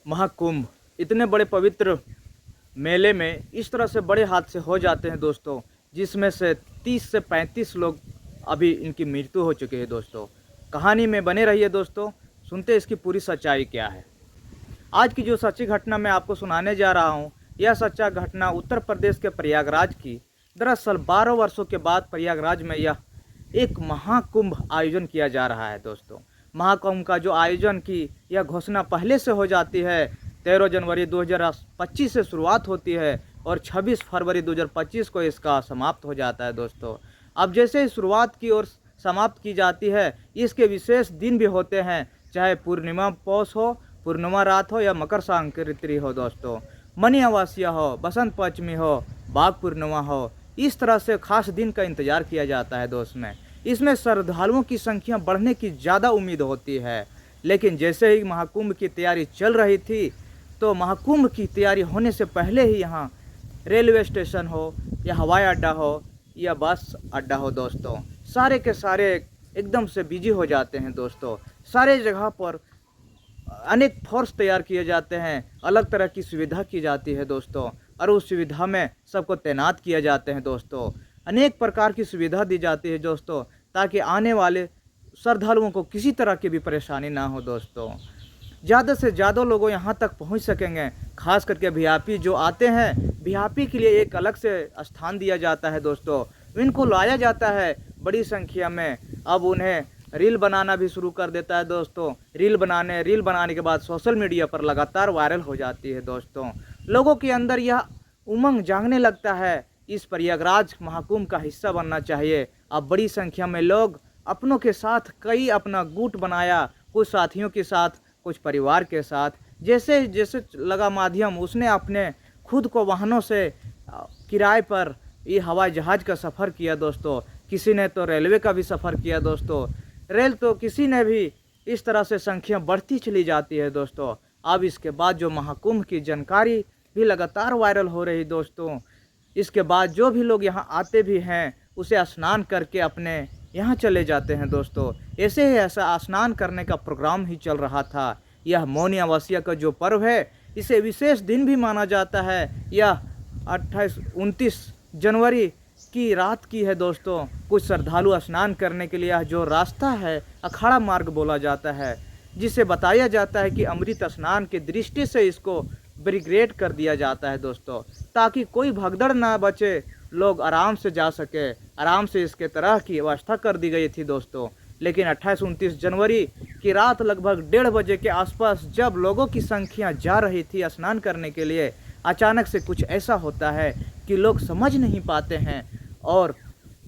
महाकुंभ इतने बड़े पवित्र मेले में इस तरह से बड़े हादसे हो जाते हैं दोस्तों, जिसमें से 30 से 35 लोग अभी इनकी मृत्यु हो चुकी है दोस्तों। कहानी में बने रहिए दोस्तों, सुनते इसकी पूरी सच्चाई क्या है। आज की जो सच्ची घटना मैं आपको सुनाने जा रहा हूँ, यह सच्चा घटना उत्तर प्रदेश के प्रयागराज की। दरअसल 12 वर्षों के बाद प्रयागराज में यह एक महाकुंभ आयोजन किया जा रहा है दोस्तों। महाकुंभ का जो आयोजन की यह घोषणा पहले से हो जाती है। 13 जनवरी 2025 से शुरुआत होती है और 26 फरवरी 2025 को इसका समाप्त हो जाता है दोस्तों। अब जैसे ही शुरुआत की और समाप्त की जाती है, इसके विशेष दिन भी होते हैं, चाहे पूर्णिमा पौष हो, पूर्णिमा रात हो या मकर संक्रांति हो दोस्तों, मनी अमावस्या हो, बसंत पंचमी हो, बाघ पूर्णिमा हो। इस तरह से खास दिन का इंतजार किया जाता है दोस्त में। इसमें श्रद्धालुओं की संख्या बढ़ने की ज़्यादा उम्मीद होती है। लेकिन जैसे ही महाकुंभ की तैयारी चल रही थी, तो महाकुंभ की तैयारी होने से पहले ही यहाँ रेलवे स्टेशन हो या हवाई अड्डा हो या बस अड्डा हो दोस्तों, सारे के सारे एकदम से बिजी हो जाते हैं दोस्तों। सारे जगह पर अनेक फोर्स तैयार किए जाते हैं, अलग तरह की सुविधा की जाती है दोस्तों, और उस सुविधा में सबको तैनात किया जाते हैं दोस्तों। अनेक प्रकार की सुविधा दी जाती है दोस्तों, ताकि आने वाले श्रद्धालुओं को किसी तरह की भी परेशानी ना हो दोस्तों। ज़्यादा से ज़्यादा लोग यहाँ तक पहुँच सकेंगे। खास करके वीआईपी जो आते हैं, वीआईपी के लिए एक अलग से स्थान दिया जाता है दोस्तों। इनको लाया जाता है बड़ी संख्या में। अब उन्हें रील बनाना भी शुरू कर देता है दोस्तों। रील बनाने के बाद सोशल मीडिया पर लगातार वायरल हो जाती है दोस्तों। लोगों के अंदर यह उमंग जागने लगता है, इस प्रयागराज महाकुंभ का हिस्सा बनना चाहिए। अब बड़ी संख्या में लोग अपनों के साथ कई अपना गुट बनाया, कुछ साथियों के साथ, कुछ परिवार के साथ। जैसे जैसे लगा माध्यम, उसने अपने खुद को वाहनों से किराए पर ये हवाई जहाज़ का सफ़र किया दोस्तों। किसी ने तो रेलवे का भी सफ़र किया दोस्तों। रेल तो किसी ने भी। इस तरह से संख्या बढ़ती चली जाती है दोस्तों। अब इसके बाद जो महाकुंभ की जानकारी भी लगातार वायरल हो रही दोस्तों। इसके बाद जो भी लोग यहाँ आते भी हैं, उसे स्नान करके अपने यहाँ चले जाते हैं दोस्तों। ऐसे ही ऐसा स्नान करने का प्रोग्राम ही चल रहा था। यह मौनी अमावस्या का जो पर्व है, इसे विशेष दिन भी माना जाता है। यह 29 जनवरी की रात की है दोस्तों। कुछ श्रद्धालु स्नान करने के लिए यह जो रास्ता है, अखाड़ा मार्ग बोला जाता है, जिसे बताया जाता है कि अमृत स्नान की दृष्टि से इसको ब्रिगेड कर दिया जाता है दोस्तों, ताकि कोई भगदड़ ना बचे, लोग आराम से जा सके। आराम से इसके तरह की व्यवस्था कर दी गई थी दोस्तों। लेकिन 28-29 जनवरी की रात लगभग 1:30 बजे के आसपास जब लोगों की संख्या जा रही थी स्नान करने के लिए, अचानक से कुछ ऐसा होता है कि लोग समझ नहीं पाते हैं और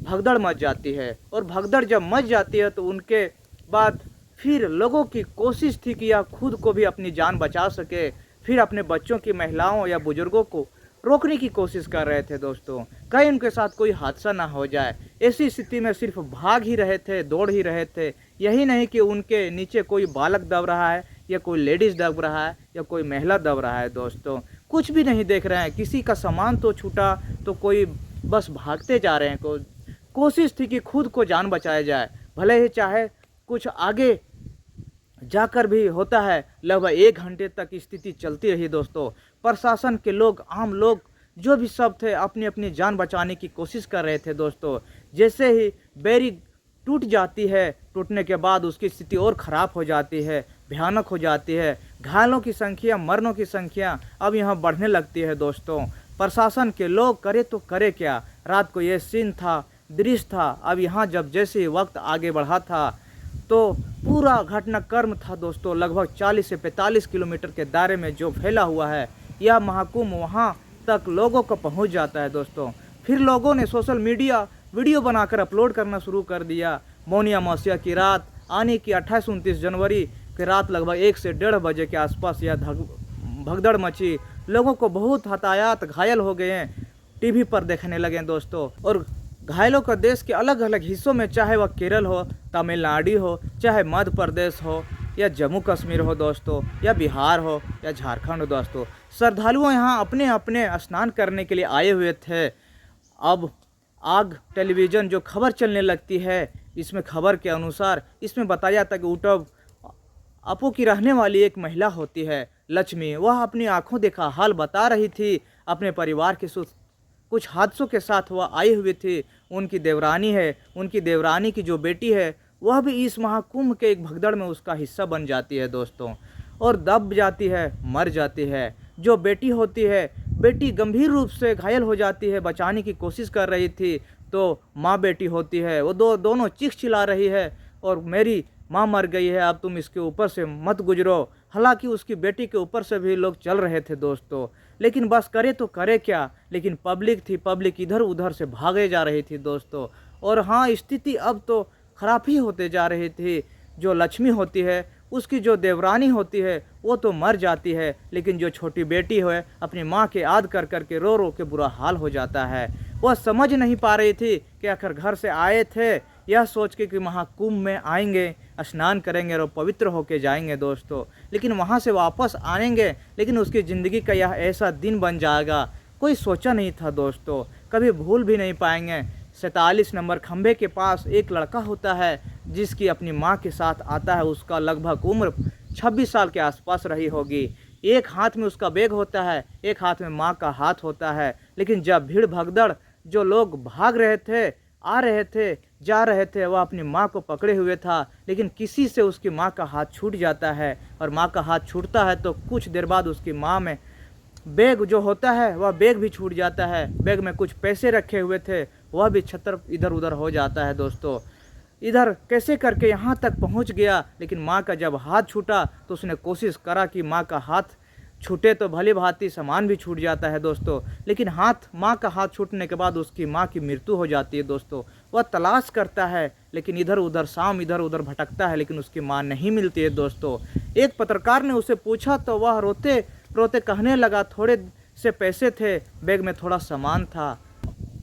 भगदड़ मच जाती है। और भगदड़ जब मच जाती है, तो उनके बाद फिर लोगों की कोशिश थी कि यह खुद को भी अपनी जान बचा सके। फिर अपने बच्चों की, महिलाओं या बुजुर्गों को रोकने की कोशिश कर रहे थे दोस्तों, कहीं उनके साथ कोई हादसा ना हो जाए। ऐसी स्थिति में सिर्फ भाग ही रहे थे, दौड़ ही रहे थे। यही नहीं कि उनके नीचे कोई बालक दब रहा है या कोई लेडीज़ दब रहा है या कोई महिला दब रहा है दोस्तों। कुछ भी नहीं देख रहे हैं। किसी का सामान तो छूटा तो कोई बस भागते जा रहे हैं। कोशिश थी कि खुद को जान बचाया जाए, भले ही चाहे कुछ आगे जाकर भी होता है। लगभग 1 घंटे तक स्थिति चलती रही दोस्तों। प्रशासन के लोग, आम लोग जो भी सब थे, अपनी अपनी जान बचाने की कोशिश कर रहे थे दोस्तों। जैसे ही बैरी टूट जाती है, टूटने के बाद उसकी स्थिति और ख़राब हो जाती है, भयानक हो जाती है। घायलों की संख्या, मरनों की संख्या अब यहाँ बढ़ने लगती है दोस्तों। प्रशासन के लोग करे तो करे क्या। रात को ये सीन था, दृश्य था। अब यहाँ जब जैसे वक्त आगे बढ़ा था, तो पूरा घटनाक्रम था दोस्तों। लगभग 40 से 45 किलोमीटर के दायरे में जो फैला हुआ है, यह महाकुंभ वहाँ तक लोगों को पहुँच जाता है दोस्तों। फिर लोगों ने सोशल मीडिया वीडियो बनाकर अपलोड करना शुरू कर दिया। मौनी अमावस्या की रात आने की 28-29 जनवरी की रात लगभग 1 से 1:30 बजे के आसपास यह भगदड़ मची। लोगों को बहुत हताहत, घायल हो गए हैं, टीवी पर देखने लगे दोस्तों। और घायलों का देश के अलग अलग हिस्सों में, चाहे वह केरल हो, तमिलनाडु हो, चाहे मध्य प्रदेश हो या जम्मू कश्मीर हो दोस्तों, या बिहार हो या झारखंड हो दोस्तों, श्रद्धालुओं यहाँ अपने अपने स्नान करने के लिए आए हुए थे। अब आग टेलीविज़न जो खबर चलने लगती है, इसमें खबर के अनुसार इसमें बताया था कि उटव अपू की रहने वाली एक महिला होती है, लक्ष्मी, वह अपनी आंखों देखा हाल बता रही थी। अपने परिवार के कुछ हादसों के साथ वह आई हुई थी। उनकी देवरानी है, उनकी देवरानी की जो बेटी है वह भी इस महाकुंभ के एक भगदड़ में उसका हिस्सा बन जाती है दोस्तों, और दब जाती है, मर जाती है। जो बेटी होती है, बेटी गंभीर रूप से घायल हो जाती है, बचाने की कोशिश कर रही थी, तो माँ बेटी होती है, वो दोनों चीख चिल्ला रही है और मेरी माँ मर गई है, अब तुम इसके ऊपर से मत गुजरो। हालांकि उसकी बेटी के ऊपर से भी लोग चल रहे थे दोस्तों, लेकिन बस करे तो करे क्या। लेकिन पब्लिक थी, पब्लिक इधर उधर से भागे जा रही थी दोस्तों। और हाँ, स्थिति अब तो खराब ही होते जा रही थी। जो लक्ष्मी होती है, उसकी जो देवरानी होती है वो तो मर जाती है, लेकिन जो छोटी बेटी है अपनी माँ के याद कर कर के रो रो के बुरा हाल हो जाता है। वह समझ नहीं पा रही थी कि आखिर घर से आए थे यह सोच के कि महाकुंभ में आएंगे, स्नान करेंगे और पवित्र होके जाएंगे दोस्तों, लेकिन वहाँ से वापस आएंगे, लेकिन उसकी ज़िंदगी का यह ऐसा दिन बन जाएगा, कोई सोचा नहीं था दोस्तों, कभी भूल भी नहीं पाएंगे। 47 नंबर खंभे के पास एक लड़का होता है जिसकी अपनी माँ के साथ आता है। उसका लगभग उम्र 26 साल के आसपास रही होगी। एक हाथ में उसका बैग होता है, एक हाथ में माँ का हाथ होता है। लेकिन जब भीड़ भगदड़, जो लोग भाग रहे थे, आ रहे थे, जा रहे थे, वह अपनी माँ को पकड़े हुए था, लेकिन किसी से उसकी माँ का हाथ छूट जाता है। और माँ का हाथ छूटता है तो कुछ देर बाद उसकी माँ में बैग जो होता है वह बैग भी छूट जाता है। बैग में कुछ पैसे रखे हुए थे, वह भी छतर इधर उधर हो जाता है दोस्तों। इधर कैसे करके यहाँ तक पहुँच गया, लेकिन माँ का जब हाथ छूटा तो उसने कोशिश करा कि माँ का हाथ छूटे तो भली भांति सामान भी छूट जाता है दोस्तों, लेकिन माँ का हाथ छूटने के बाद उसकी माँ की मृत्यु हो जाती है दोस्तों। वह तलाश करता है, लेकिन इधर उधर भटकता है, लेकिन उसकी माँ नहीं मिलती है दोस्तों। एक पत्रकार ने उसे पूछा तो वह रोते रोते कहने लगा, थोड़े से पैसे थे, बैग में थोड़ा सामान था,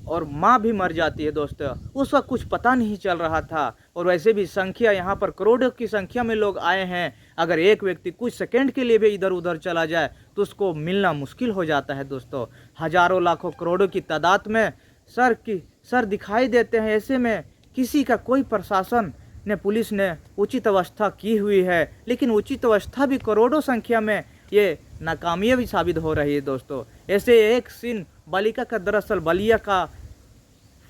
और माँ भी मर जाती है दोस्तों। उस वक्त कुछ पता नहीं चल रहा था। और वैसे भी संख्या यहाँ पर करोड़ों की संख्या में लोग आए हैं। अगर एक व्यक्ति कुछ सेकंड के लिए भी इधर उधर चला जाए तो उसको मिलना मुश्किल हो जाता है दोस्तों। हजारों लाखों करोड़ों की तादाद में सर दिखाई देते हैं। ऐसे में किसी का कोई प्रशासन ने, पुलिस ने उचित व्यवस्था की हुई है, लेकिन उचित व्यवस्था भी करोड़ों संख्या में ये नाकामयाबी साबित हो रही है दोस्तों। ऐसे एक सीन बालिका का, दरअसल बलिया का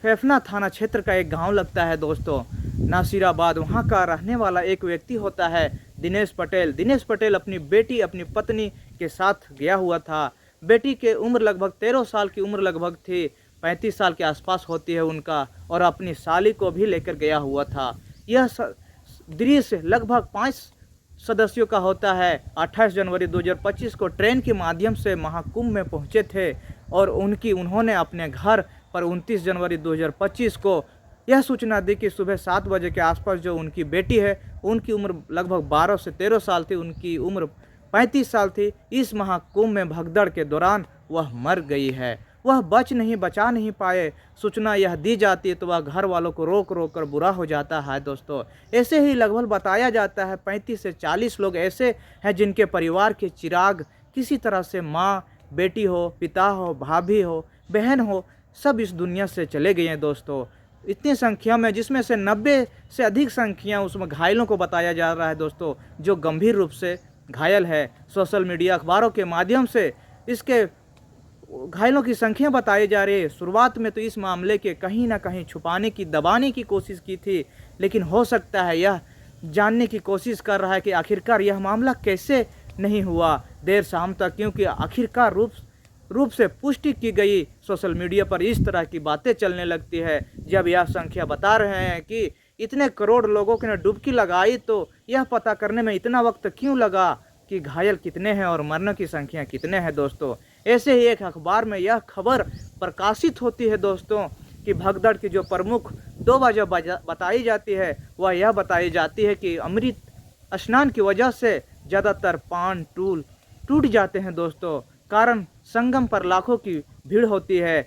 फेफना थाना क्षेत्र का एक गांव लगता है दोस्तों, नासिराबाद। वहां का रहने वाला एक व्यक्ति होता है दिनेश पटेल। दिनेश पटेल अपनी बेटी, अपनी पत्नी के साथ गया हुआ था। बेटी के उम्र लगभग 13 साल की उम्र लगभग थी, 35 साल के आसपास होती है उनका, और अपनी साली को भी लेकर गया हुआ था। यह दृश्य लगभग 5 सदस्यों का होता है। 28 जनवरी 2025 को ट्रेन के माध्यम से महाकुंभ में पहुंचे थे, और उन्होंने अपने घर पर 29 जनवरी 2025 को यह सूचना दी कि सुबह 7 बजे के आसपास जो उनकी बेटी है, उनकी उम्र लगभग 12 से 13 साल थी, उनकी उम्र 35 साल थी, इस महाकुंभ में भगदड़ के दौरान वह मर गई है। वह बचा नहीं पाए। सूचना यह दी जाती है तो वह घर वालों को रोक कर बुरा हो जाता है दोस्तों। ऐसे ही लगभग बताया जाता है 35 से 40 लोग ऐसे हैं जिनके परिवार के चिराग किसी तरह से, माँ, बेटी हो, पिता हो, भाभी हो, बहन हो, सब इस दुनिया से चले गए हैं दोस्तों। इतनी संख्या में, जिसमें से 90 से अधिक संख्या उसमें घायलों को बताया जा रहा है दोस्तों, जो गंभीर रूप से घायल है। सोशल मीडिया, अखबारों के माध्यम से इसके घायलों की संख्या बताई जा रही है। शुरुआत में तो इस मामले के कहीं ना कहीं छुपाने की, दबाने की कोशिश की थी, लेकिन हो सकता है यह जानने की कोशिश कर रहा है कि आखिरकार यह मामला कैसे नहीं हुआ देर शाम तक, क्योंकि आखिरकार रूप से पुष्टि की गई। सोशल मीडिया पर इस तरह की बातें चलने लगती है। जब यह संख्या बता रहे हैं कि इतने करोड़ लोगों ने डुबकी लगाई, तो यह पता करने में इतना वक्त क्यों लगा कि घायल कितने हैं और मरने की संख्या कितने हैं दोस्तों। ऐसे ही एक अखबार में यह खबर प्रकाशित होती है दोस्तों कि भगदड़ की जो प्रमुख 2 वजह बताई जाती है, वह यह बताई जाती है कि अमृत स्नान की वजह से ज़्यादातर पान टूट जाते हैं दोस्तों। कारण संगम पर लाखों की भीड़ होती है।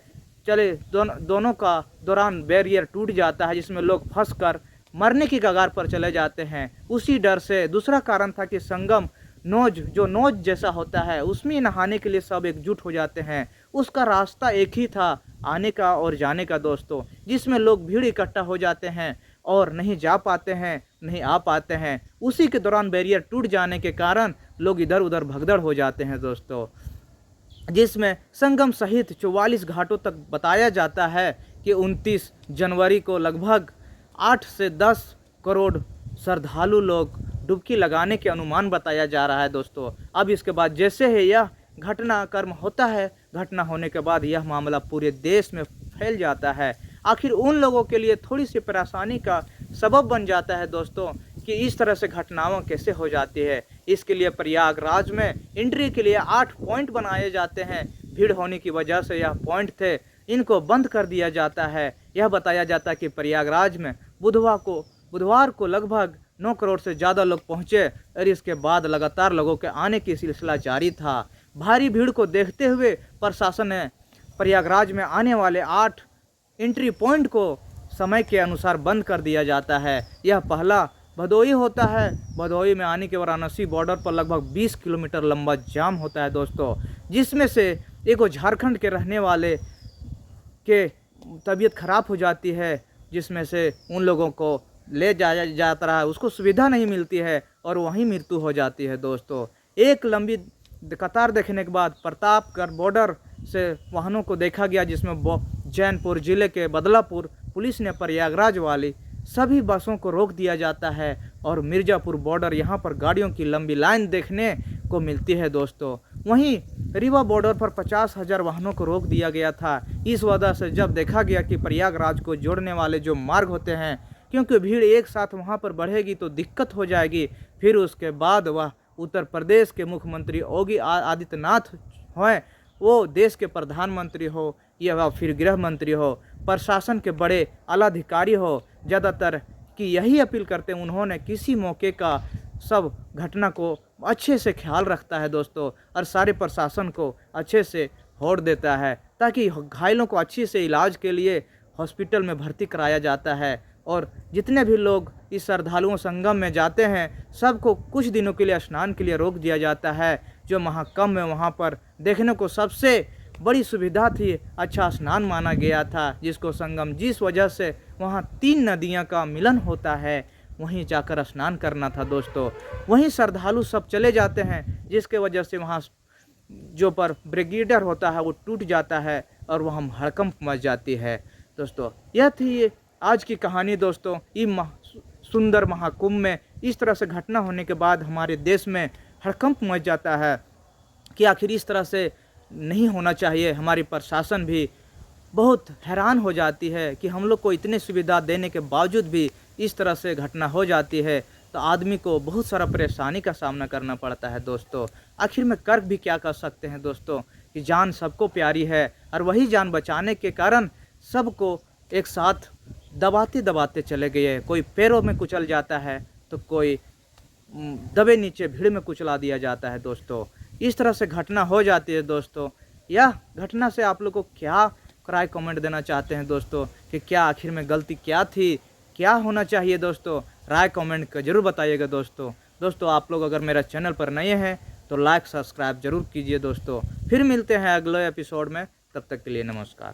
दोनों का दौरान बैरियर टूट जाता है, जिसमें लोग फंसकर मरने की कगार पर चले जाते हैं। उसी डर से दूसरा कारण था कि संगम नोज जैसा होता है, उसमें नहाने के लिए सब एकजुट हो जाते हैं। उसका रास्ता एक ही था, आने का और जाने का दोस्तों, जिसमें लोग भीड़ इकट्ठा हो जाते हैं और नहीं जा पाते हैं, नहीं आ पाते हैं। उसी के दौरान बैरियर टूट जाने के कारण लोग इधर उधर भगदड़ हो जाते हैं दोस्तों, जिसमें संगम सहित 44 घाटों तक बताया जाता है कि 29 जनवरी को लगभग 8 से 10 करोड़ श्रद्धालु लोग डुबकी लगाने के अनुमान बताया जा रहा है दोस्तों। अब इसके बाद जैसे ही यह घटनाक्रम होता है, घटना होने के बाद यह मामला पूरे देश में फैल जाता है। आखिर उन लोगों के लिए थोड़ी सी परेशानी का सबब बन जाता है दोस्तों कि इस तरह से घटनाओं कैसे हो जाती है। इसके लिए प्रयागराज में एंट्री के लिए 8 पॉइंट बनाए जाते हैं। भीड़ होने की वजह से यह पॉइंट थे, इनको बंद कर दिया जाता है। यह बताया जाता है कि प्रयागराज में बुधवार को लगभग 9 करोड़ से ज़्यादा लोग पहुँचे और इसके बाद लगातार लोगों के आने की सिलसिला जारी था। भारी भीड़ को देखते हुए प्रशासन ने प्रयागराज में आने वाले 8 एंट्री पॉइंट को समय के अनुसार बंद कर दिया जाता है। यह पहला भदोही होता है। भदोही में आने के वाराणसी बॉर्डर पर लगभग 20 किलोमीटर लंबा जाम होता है दोस्तों, जिसमें से एक झारखंड के रहने वाले के तबीयत खराब हो जाती है, जिसमें से उन लोगों को ले जाया जाता रहा है, उसको सुविधा नहीं मिलती है और वहीं मृत्यु हो जाती है दोस्तों। एक लंबी कतार देखने के बाद प्रतापगढ़ बॉर्डर से वाहनों को देखा गया, जिसमें जैनपुर जिले के बदलापुर पुलिस ने प्रयागराज वाली सभी बसों को रोक दिया जाता है और मिर्ज़ापुर बॉर्डर यहाँ पर गाड़ियों की लंबी लाइन देखने को मिलती है दोस्तों। वहीं रीवा बॉर्डर पर 50,000 वाहनों को रोक दिया गया था। इस वजह से जब देखा गया कि प्रयागराज को जोड़ने वाले जो मार्ग होते हैं, क्योंकि भीड़ एक साथ वहाँ पर बढ़ेगी तो दिक्कत हो जाएगी। फिर उसके बाद वह उत्तर प्रदेश के मुख्यमंत्री योगी आदित्यनाथ हैं, वो देश के प्रधानमंत्री हो या फिर गृह मंत्री हो, प्रशासन के बड़े आला अधिकारी हो, ज़्यादातर कि यही अपील करते हैं। उन्होंने किसी मौके का सब घटना को अच्छे से ख्याल रखता है दोस्तों और सारे प्रशासन को अच्छे से होड़ देता है, ताकि घायलों को अच्छी से इलाज के लिए हॉस्पिटल में भर्ती कराया जाता है। और जितने भी लोग इस श्रद्धालुओं संगम में जाते हैं, सबको कुछ दिनों के लिए स्नान के लिए रोक दिया जाता है। जो महाकुंभ में वहाँ पर देखने को सबसे बड़ी सुविधा थी, अच्छा स्नान माना गया था, जिसको संगम, जिस वजह से वहाँ 3 नदियाँ का मिलन होता है, वहीं जाकर स्नान करना था दोस्तों। वहीं श्रद्धालु सब चले जाते हैं, जिसके वजह से वहाँ जो पर ब्रिगेडियर होता है वो टूट जाता है और वहाँ हड़कंप मच जाती है दोस्तों। यह थी आज की कहानी दोस्तों। सुंदर महाकुंभ में इस तरह से घटना होने के बाद हमारे देश में हड़कंप मच जाता है कि आखिर इस तरह से नहीं होना चाहिए। हमारी प्रशासन भी बहुत हैरान हो जाती है कि हम लोग को इतनी सुविधा देने के बावजूद भी इस तरह से घटना हो जाती है, तो आदमी को बहुत सारा परेशानी का सामना करना पड़ता है दोस्तों। आखिर में कर भी क्या कर सकते हैं दोस्तों कि जान सबको प्यारी है और वही जान बचाने के कारण सबको एक साथ दबाते दबाते चले गए। कोई पैरों में कुचल जाता है तो कोई दबे नीचे भीड़ में कुचला दिया जाता है दोस्तों। इस तरह से घटना हो जाती है दोस्तों। यह घटना से आप लोग को क्या राय कमेंट देना चाहते हैं दोस्तों कि क्या आखिर में गलती क्या थी, क्या होना चाहिए दोस्तों? राय कमेंट कर जरूर बताइएगा दोस्तों। आप लोग अगर मेरा चैनल पर नए हैं तो लाइक सब्सक्राइब जरूर कीजिए दोस्तों। फिर मिलते हैं अगले एपिसोड में, तब तक के लिए नमस्कार।